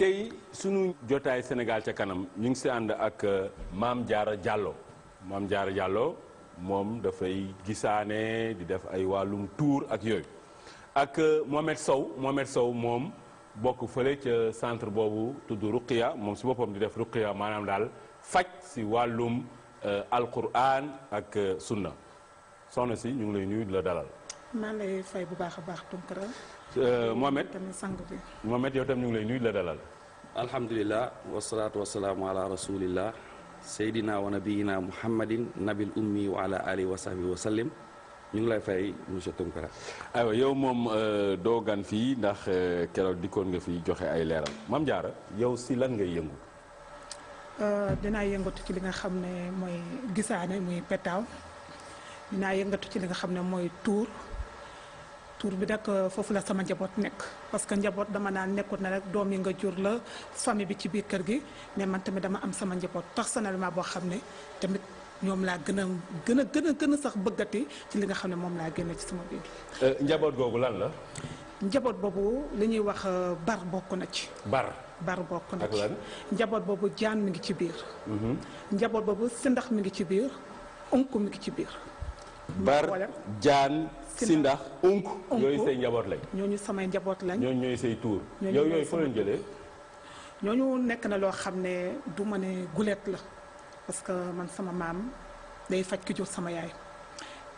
tey sunu jotaay Sénégal ca kanam ñu ngi si ànd ak Mame Diarra Diallo Mame Diarra Diallo moom dafay gisaane di def ay wàllum tuur ak yooyu ak Mohamed Sow moom bokk fële ca centre boobu tudd Ruqiya moom si boppam di def Ruqiya maanaam daal faj si wàllum alquran ak sunna soxna si ñu ngi lay nuyu di la dalal. maa lay fay bu baax a baax Tunkara. Mohamed tamit sang bi. Mohamed yow tam ñu ngi lay nuyu di la dalal. alhamdulilah wasalaatu wasalaamu ala rasulillah seydina wa nabiyina muhammadin nabil ummi wa ala alihi wa sahbihi wa sallim ñu ngi lay fay monsieur Tunkara. aywa yow moom doo gan fii ndax keroog dikkoon nga fi joxe ay leeral Mame Diarra yow si lan ngay yëngu. dinaa yëngatu ci li nga xam ne mooy gisaane muy petaaw dinaa yëngatu ci li nga xam ne mooy tuur bi nag foofu la sama njaboot nekk parce que njaboot dama naan nekkut na rek doom yi nga jur la famille bi ci biir kër gi mais man tamit dama am sama njaboot personnellement boo xam ne tamit ñoom laa gën a sax bëggati ci li nga xam ne moom laa génne ci sama biir. njaboot googu lan la. njaboot boobu li ñuy wax bar bokk na ci. bar bokk na ak ci. lan. njaboot boobu jaan mi ngi ci biir. njaboot boobu sindax mi ngi ci biir unku mi ngi ci biir. bar jaan sindax unk yooyu say njaboot lañ. ñooñu samay njaboot lañ. ñooñu ñooy say tuur. yow yooyu foo leen jëlee. ñooñu nekk na loo xam ne du ma ne gulet la parce que man sama maam day faj ki jur sama yaay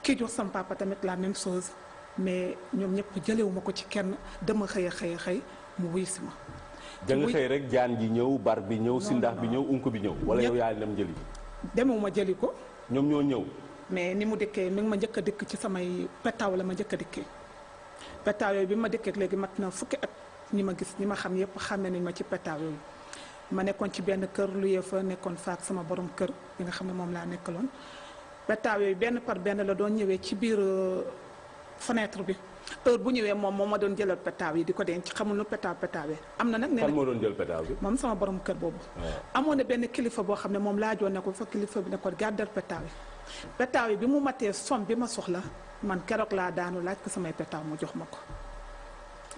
ki jur sama papa tamit la même chose mais ñoom ñëpp jëlewuma ko ci kenn dama xëy a xëy mu wuy si ma. da nga xëy rek jaan ji ñëw bar bi ñëw sindax bi ñëw unk bi ñëw. wala yow yaa dem jëli. demewuma jëli ko. ñoom ñoo ñëw. mais ni mu dikkee mi ngi ma njëkk a dikk ci samay petaaw la ma njëkk a dikkee petaaw yooyu bi ma dikkee léegi mat na fukki at ñi ma gis ñi ma xam yëpp xàmme nañ ma ci petaaw yooyu ma nekkoon ci benn kër lu yee fa nekkoon faak sama borom kër bi nga xam ne moom laa nekkaloon petaaw yooyu benn par benn la doon ñëwee ci biir fenêtre bi heure bu ñëwee moom ma doon jëlal petaaw yi di ko denc xamul nu petaawee am na nag. kan moo doon jël petaaw bi. moom sama borom kër boobu. amoon na benn kilifa boo xam ne moom laajoon na ko fa kilifa bi ne ko gàddal petaaw yi. petaaw yi bi mu matee som bi ma soxla man keroog laa daanu laaj ko samay petaaw mu jox ma ko.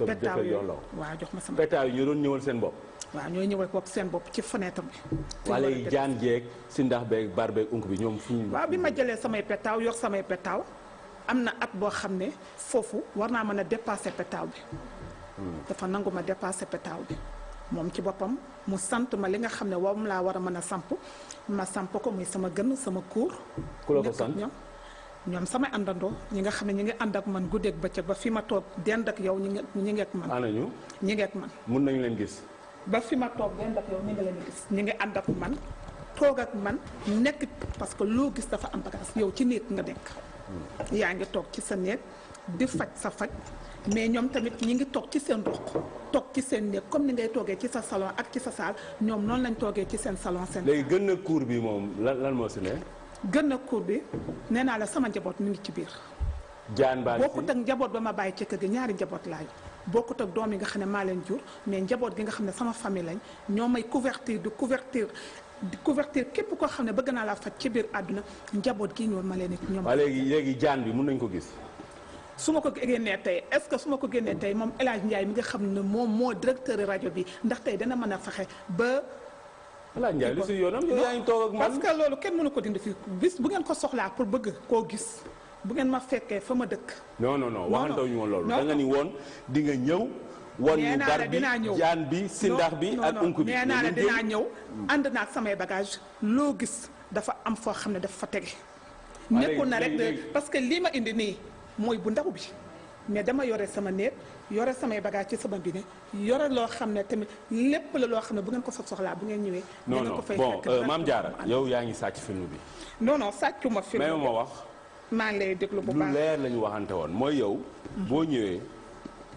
petaaw yi waaw jox ma sama petaaw yi ñu doon ñëwal seen bopp. waaw ñooy ñëwal bopp seen bopp ci fenêtre bi. wala yi jaan jeeg si ndax beeg bar beeg unk bi ñoom fu ñu. waaw bi ma jëlee samay petaaw yor samay petaaw am na at boo xam ne foofu war naa mën a dépasser petaaw bi. dafa nangu ma dépasser petaaw bi. moom ci boppam mu sant ma li nga xam ne moom laa war a mën a samp ma samp ko muy sama gën sama kuur. ku la ko sant ñoom samay àndandoo ñi nga xam ne ñi ngi ànd ak man guddeeg bëccëg ba fi ma toog dend ak yow ñi ngi ak man. ana ñu. ñi ngi ak man. mun nañu leen gis. ba fi ma toog dend ak yow ñi ngi leen gis ñi ngi ànd ak man toog ak man nekk parce que loo gis dafa am bagage yow ci néeg nga nekk. yaa ngi toog ci sa néeg di faj sa faj. mais ñoom tamit ñi ngi toog ci seen roq toog ci seen néeg comme ni ngay toogee ci sa salon ak ci sa saal ñoom noonu lañ toogee ci seen salon seen. léegi gën na cour bi moom lan moo si ne. gën na cour bi nee naa la sama njaboot mi ngi ci biir. jaan baa bokkut ak njaboot ba ma bàyyi ci kër gi ñaari njaboot laay bokkut ak doom yi nga xam ne maa leen jur mais njaboot gi nga xam ne sama famille lañ ñoo may couverture di couverture képp koo xam ne bëgg naa laa faj ci biir àdduna njaboot gi ñoom ma leen it ñoom. waaw léegi jaan bi mun nañ ko gis. su ma ko génnee tey est-ce que su ma ko génnee tey moom El Hadj Ndiaye mi nga xam ne moom moo directeur rajo bi ndax tey dana mën a fexe ba. El Hadj Ndiaye lu si yoonam yow yaa ngi toog ak man parce que loolu kenn mënu ko dindi fii bis bu ngeen ko soxlaa pour bëgg koo gis bu ngeen ma fekkee fa ma dëkk. non waxantaw ñu woon loolu. da nga ni woon di nga ñëw. wan ñu bar bi jaan bi sindax bi ak unk bi. nee naa la dinaa ñëw ànd naa ak samay bagage loo gis dafa am foo xam ne dafa fa tege. nekkul na rek de parce que lii ma indi nii. mooy bu ndaw bi mais dama yore sama néeg yore samay bagage ci sama bine yore loo xam ne tamit lépp la loo xam ne bu ngeen ko fa soxlaa bu ngeen ñëwee. non bon Mame Diarra yow yaa ngi sàcc film bi. non sàccuma film bi mais ma wax. maa ngi lay déglu bu baax lu leer la ñu waxante woon mooy yow. boo ñëwee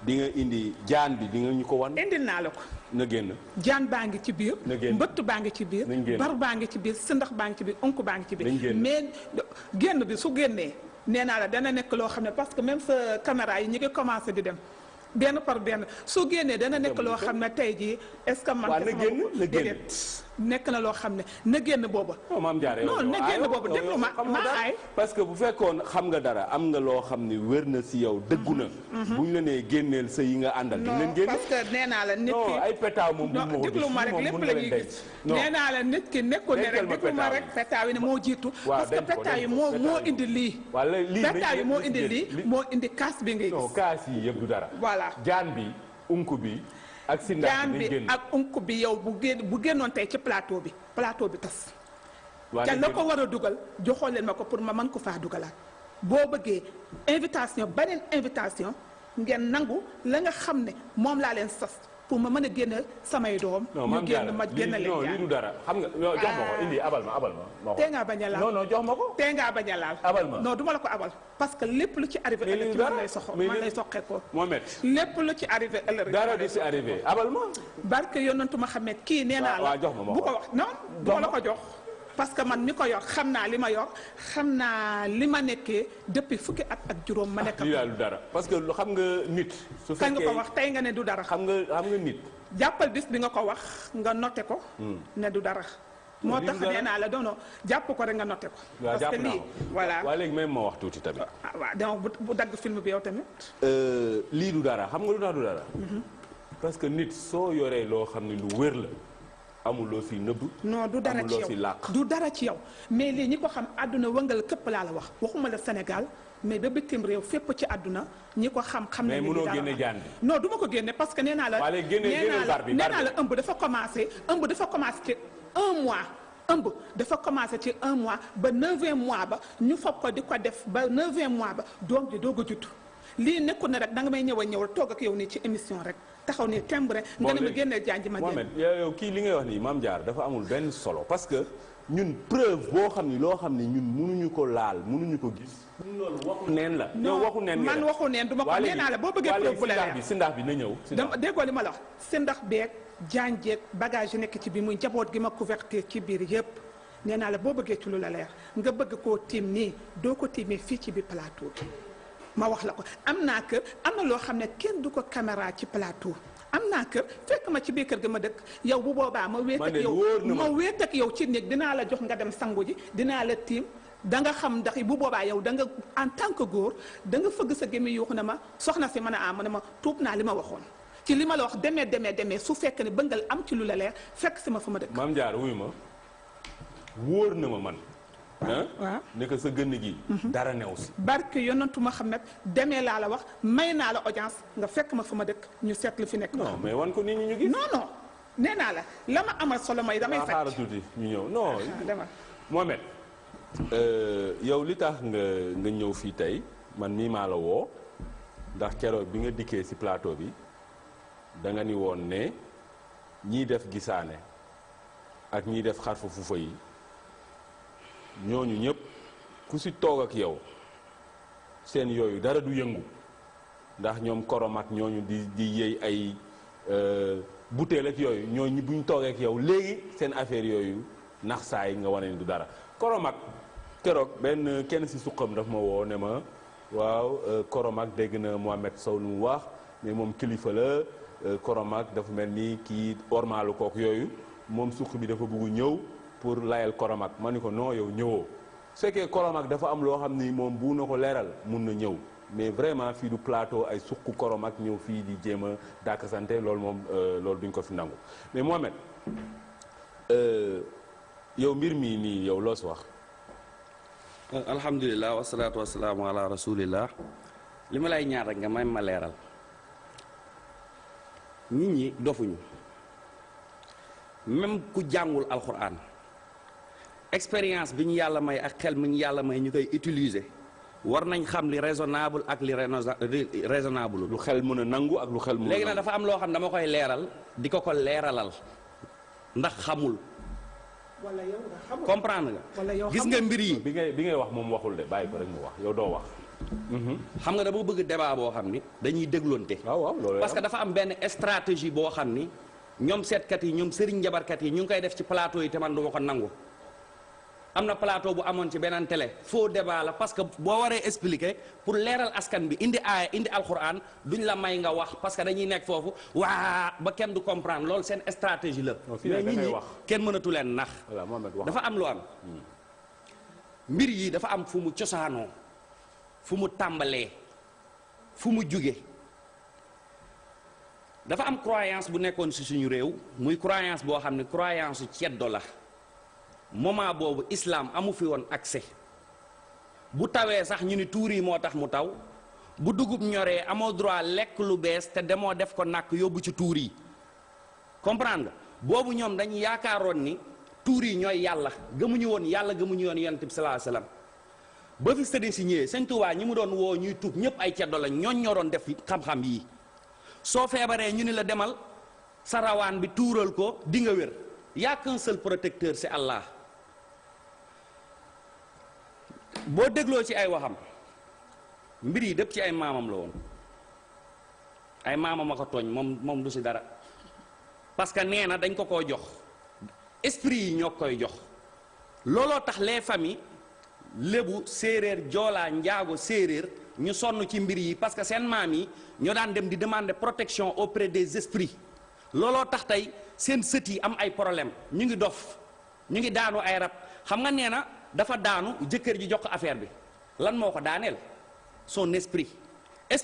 di nga indi jaan bi di nga ñu ko wan. indil naa la ko. na génn. jaan baa ngi ci biir. na génn mbëtt baa ngi ci biir. bar baa ngi ci biir sindax baa ngi ci biir onk baa ngi ci biir. mais génn bi su génnee. nee naa la dana nekk loo xam ne parce que même sa caméra yi ñu ngi commencé di dem benn par benn soo génnee dana nekk loo xam ne tey jii est-ce que man. waaw na génn na génn nekk na loo xam ne na génn booba. non maam Diarra non na génn booba déglu ma ay. parce que bu fekkoon xam nga dara am nga loo xam ni wér na si yow dëggu na. bu ñu la nee génneel sa yi nga àndal. di leen génne parce que nee naa la nit ki non ay pétaaw moom bu ma ko déglu ma rek lépp la ñuy gis. nee naa la nit ki nekkul ne rek déglu ma rek pétaaw yi ne moo jiitu. parce que pétaaw yi moo indi lii. wala lii pétaaw yi moo indi lii moo indi kaas bi ngay gis. non kaas yi yëpp du dara. voilà jaan bi unku bi. ak si ndax jaan bi ak unku bi yow bu génnoon tey ci plateau bi tas. te la ko war a dugal joxoo leen ma ko pour ma mën ko faa dugalaat. boo bëggee invitation beneen invitation ngeen nangu la nga xam ne moom laa leen sas pour ma mën a génne samay doom. ñu génn ma génn leen non lii du dara xam nga jox ma ko indi abal ma. tee ngaa bañ a laal non jox ma ko. tee ngaa bañ a laal. abal ma non du ma la ko abal. parce que lépp lu ci arrivé ëllëg ci man lay soqee ko. Mohamed lépp lu ci arrivé ëllëg. dara du si arrivé abal ma. barke yonantu Muhammad kii nee naa la. jox ma bu ko wax non du ma la ko jox. parce que man mi ko yor xam naa li ma yor xam naa li ma nekkee depuis fukki at ak juróom ma nekk. lii daal du dara parce que xam nga nit. su fekkee kañ nga ko wax tey nga ne du dara. xam nga nit. jàppal bis bi nga ko wax nga noté ko. ne du dara. moo tax nee naa la doono jàpp ko rek nga noté ko. parce que lii voilà. waaw léegi même ma wax tuuti tamit. waaw donc bu dagg film bi yow tamit. lii du dara xam nga lu tax du dara. parce que nit soo yoree loo xam ne lu wér la. amul loo fi nëbb. non du dara ci yow du dara ci yow mais lii ñi ko xam àdduna wëngal këpp laa la wax waxuma la Sénégal mais ba bitim réew fépp ci àdduna ñi ko xam ne. mais mënoo génne jaan bi. non du ma ko génne parce que nee naa la. waaye nee naa la ëmb dafa commencé ci 1 mois. ëmb dafa commencé ci 1 mois ba 9e mois ba ñu foog ko di ko def ba 9e mois ba doom ji doog a judd lii nekkul ne rek danga may ñëwal toog ak yow nii ci émission rek. taxaw ni tembre nga ne ma génneel jaan ji ma génn. Mohamed yow kii li ngay wax nii Mame Diarra dafa amul benn solo parce que ñun preuve boo xam ni loo xam ni ñun mënuñu ko laal mënuñu ko gis. loolu waxu neen la. yow waxu neen man waxu neen du ma ko nee naa la boo bëggee preuve bu la leer si ndax bi na ñëw. dama déggoo li ma la wax si ndax beeg jaan jeeg bagage yi nekk ci biir muy njaboot gi ma couverture ci biir yëpp nee naa la boo bëggee ci lu la leer nga bëgg koo tiim nii doo ko tiimee fii ci biir plateau bi ma wax la ko am naa kër am na loo xam ne kenn du ko caméra ci plateau am naa kër fekk ma ci biir kër ga ma dëkk yow bu boobaa ma wéet ak yow ci néeg dinaa la jox nga dem sangu ji dinaa la tiim da nga xam ndax bu boobaa yow da nga en tant que góor da nga fëgg sa gémmi yuuxu ne ma soxna si mën a am ne ma tuub naa li ma waxoon ci li ma la wax demee su fekk ne bëggal am ci lu la leer fekk si ma fa ma dëkk. Mame Diarra wuyu ma wóor na ma man. waaw nekk sa gën gi. dara new si. barke yonantu Muhammad demee laa la wax may naa la audience nga fekk ma fa ma dëkk ñu seet lu fi nekk. non mais wan ko nit ñi ñu gis. non nee naa la ma amal solo may damay. fekk xaaral tuuti ñu ñëw non. demal Mohamed yow li tax nga ñëw fii tey man mii maa la woo ndax keroog bi nga dikkee ci plateau bi da nga ni woon ne ñiy def gisaane ak ñiy def xarfa fufa yi. ñooñu ñëpp ku ci toog ak yow seen yooyu dara du yëngu ndax ñoom korom ak ñooñu di yëy ay butéel ak yooyu ñooñu bu ñu toogee ak yow léegi seen affaire yooyu nax saay nga wane ni du dara korom ak keroog kenn ci suqam daf ma woo ne ma waaw korom ak dégg na Mohamed Sow lu mu wax mais moom kilifa la korom ak dafa mel ni kii ormaalu kook yooyu moom suq bi dafa bëgg ñëw. pour layal koromak ma ni ko non yow ñëwoo su fekkee koromak dafa am loo xam ni moom bu na ko leeral mun na ñëw mais vraiment fii du plateau ay suq koromak ñëw fii di jéem a dàkk sante loolu moom loolu duñ ko fi nangu mais Mohamed yow mbir mii nii yow loo si wax. alhamdulilah wasalaatu wasalaamu ala rasulillah li ma lay ñaar rek nga may ma leeral nit ñi dofuñu même ku jàngul alxuraan. expérience bi ñu yàlla may ak xel mi ñu yàlla may ñu koy utiliser war nañ xam li raisonnable ak li raisonnable lu xel mën a nangu ak lu xel mën a léegi nag dafa am loo xam dama koy leeral di ko leeralal ndax xamul. wala yow nga xamul comprendre nga. wala yow gis nga mbir yi. bi ngay wax moom waxul de bàyyi ko rek mu wax yow doo wax. xam nga dama bëgg débat boo xam ni dañuy dégloonte. waaw loolu parce que dafa am benn stratégie boo xam ni ñoom seetkat yi ñoom sëriñ njabarkat yi ñu ngi koy def ci plateau yi te man du ma ko nangu. am na plateau bu amoon ci beneen télé faux débat la parce que boo waree expliquer pour leeral askan bi indi aaya indi alxuraan duñ la may nga wax parce que dañuy nekk foofu waa ba kenn du comprendre loolu seen stratégie la. mais nit ñi kenn mënatu leen nax. dafa am lu am. mbir yi dafa am fu mu cosaanoo fu mu tàmbalee fu mu jóge dafa am croyance bu nekkoon ci suñu réew muy croyance boo xam ne croyance su ceddo la moment boobu islam amu fi woon accès bu tawee sax ñu ni tuur yi moo tax mu taw bu dugub ñoree amoo droit lekk lu bees te demoo def ko nàkk yóbbu ci tuur yi comprendre nga boobu ñoom dañ yaakaaroon ni tuur yi ñooy yàlla gëmuñu woon yàlla gëmuñu woon yonent bi sallallahu alayhi wasallam ba fi sëriñ si ñëwee sëñ Tuubaa ñi mu doon woo ñuy tuub ñëpp ay ceddo lañ ñooñ ñoo doon def xam-xam yii soo feebaree ñu ni la demal sa rawaan bi tuural ko di nga wér y a qu'un seul protecteur c'est Allah boo dégloo ci ay waxam mbir yi dëpp ci ay maamam la woon ay maamam a ko tooñ moom du si dara parce que nee na dañ ko koo jox esprit yi ñoo koy jox looloo tax les familles lébu séeréer joolaa njaago séeréer ñu sonn ci mbir yi parce que seen maam yi ñoo daan dem di demander protection auprès des esprits looloo tax tey seen sët yi am ay problème ñu ngi dof ñu ngi daanu ay rab xam nga nee na dafa daanu jëkkër ji jox ko affaire bi lan moo ko daaneel son esprit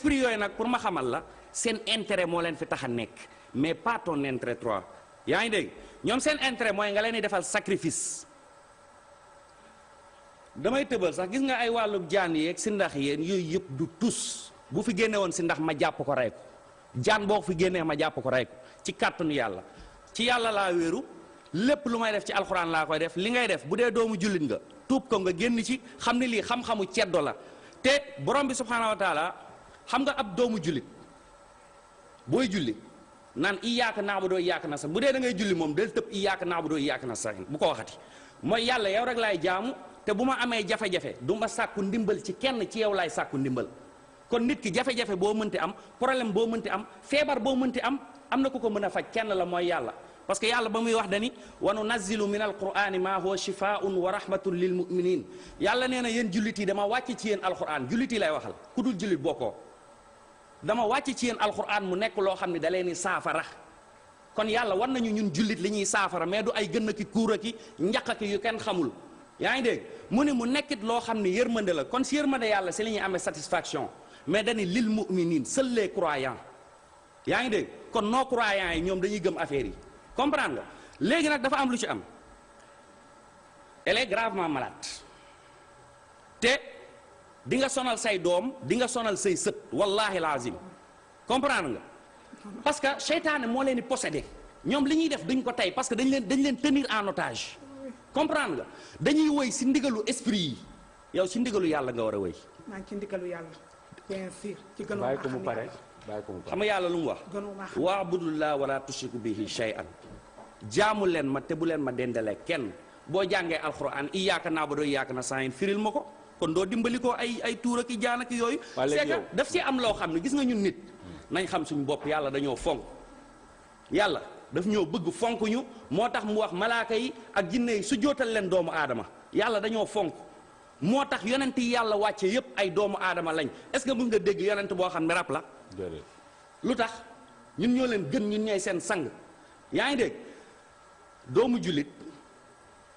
yooyu nag pour ma xamal la seen intérêt moo leen fi tax a nekk mais pas ton intérêt toi yaa ngi dégg ñoom seen intérêt mooy nga leen di defal sacrifice damay tëbal sax gis nga ay wàllu jaan yeeg si ndax yéen yooyu yëpp du tus bu fi génne woon si ndax ma jàpp ko rey ko jaan boo fi génnee ma jàpp ko rey ko ci kàttanu yàlla ci yàlla laa wéeru lépp lu may def ci alxuraan laa koy def li ngay def bu dee doomu jullit nga tuub ko nga génn ci xam ne lii xam-xamu ceddo la te borom bi subhaanahu wa taala xam nga ab doomu jullit booy julli naan iyyaaka na'budu wa iyyaaka nasta'iin bu dee da ngay julli moom del tëb iyyaaka na'budu wa iyyaaka nasta'iin bu ko waxati mooy yàlla yow rek laay jaamu te bu ma amee jafe-jafe du ma sàkku ndimbal ci kenn ci yow laay sàkku ndimbal kon nit ki jafe-jafe boo mënti am problème boo mënti am feebar boo mënti am na ku ko mën a faj kenn la mooy yàlla parce que yàlla ba muy wax dani wa nunazzilu min alqur'ani ma huwa shifaa'un wa rahmatun lil mu'minin yàlla nee na yéen jullit yi dama wàcc ci yéen alqur'an jullit yi lay waxal ku dul jullit bokkoo dama wàcc ci yéen alqur'an mu nekk loo xam ne da leen di saafara kon yàlla war nañu ñun jullit li ñuy saafara mais du ay gën a ki kuura ki njaq ki yu kenn xamul yaa ngi dégg mu ne mu nekkit loo xam ne yërmande la kon si yërmande yàlla si li ñuy amee satisfaction mais dañu lil mu'minin seuls les croyants yaa ngi dégg kon non croyants yi ñoom dañuy gëm affaire yi comprendre nga léegi nag dafa am lu ci am elle est gravement malade te di nga sonal say doom di nga sonal say sët wallahi lazim comprendre nga parce que seytaane moo leen di possédé ñoom li ñuy def duñ ko tey parce que dañ leen tenir en otage comprendre nga dañuy woy si ndigalu esprit yi yow si ndigalu yàlla nga war a woy. maa ngi ci ndigalu yàlla bien sûr ci gënu bàyyi ko mu pare bàyyi ko mu pare xam nga yàlla lu mu wax wa'budullaaha wa laa tushriku bihi shay'an jaamu leen ma te bu leen ma dendalee kenn boo jàngee alxuraan iyyaaka na'budu wa iyyaaka nasta'iin firil ma ko kon doo dimbali ko ay tuur ak i jaan ak yooyu c'est que daf ci am loo xam ne gis nga ñun nit nañ xam suñu bopp yàlla dañoo fonk yàlla daf ñoo bëgg fonk ñu moo tax mu wax malaaka yi ak jinne yi su jootal leen doomu aadama yàlla dañoo fonk moo tax yonent yi yàlla wàcce yépp ay doomu aadama lañ est-ce que mën nga dégg yonent boo xam ne rab la lu tax ñun ñoo leen gën ñun ñooy seen sang yaa ngi dégg doomu jullit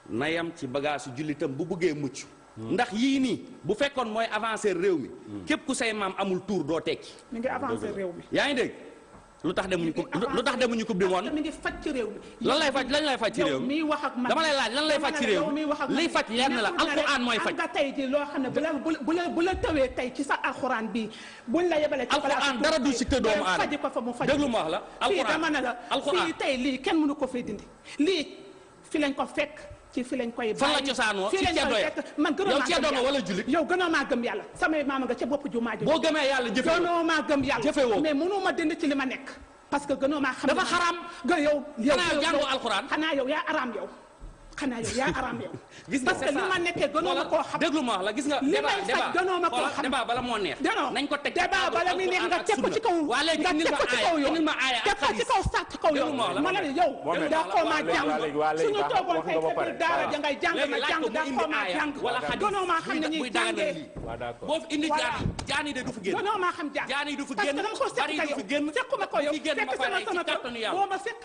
na yam ci bagage jullitam bu bëggee mucc ndax yii nii bu fekkoon mooy avancer réew mi képp ku say maam amul tour doo tekki mi ngi avancer réew mi yaa ngi dégg lu tax demuñu coupe du monde mi ngi faj ci réew mi lan lay faj ci réew mi dama lay laaj lan lay faj ci réew mi liy faj lenn la alxuraan mooy faj nga tey ji loo xam ne bu la tawee tey ci sa alxuraan bi buñ la yebalee ci alxuraan dara du si kër doomu aadama faji ko fa mu faj déglu ma wax la fii dama ne la fii tey lii kenn mënu ko fay dindi lii fi lañ ko fekk ci fi lañ koy fan la cosaanoo ci ceddo ya man yow ceddo nga wala jullit yow gënoo maa gëm yàlla samay maama nga ca bopp jumaa ji boo gëmee yàlla jëfewoo gënoo maa gëm yàlla jëfewoo mais mënoo ma dindi ci li ma nekk parce que gënoo maa xam dafa xaraam yow xanaa jàngoo alxuraan xanaa yow yaa araam yow xanaa yow yaa aram yow. gis nga parce que li ma nekkee gënoo ma koo xam. déglu ma wax la gis nga. li may faj gënoo ma koo xam débat bala moo neex. nañ ko teg débat bala muy neex nga teg ko ci kaw. waa léegi indil ma aaya indil ma aaya ak teg ko ci kaw sàcc kaw yow. ma ne yow daa koo maa jàng suñu toogoon tey ca biir daara ja ngay jàng ma jàng daa koo maa jàng gënoo maa xam ne ñuy jàngee. boo fi indi jaani de du fi génn. gënoo maa xam jàng jaani du fi génn parce que dama ko seq ka yow sequma ko yow fekk sama boo ma fekk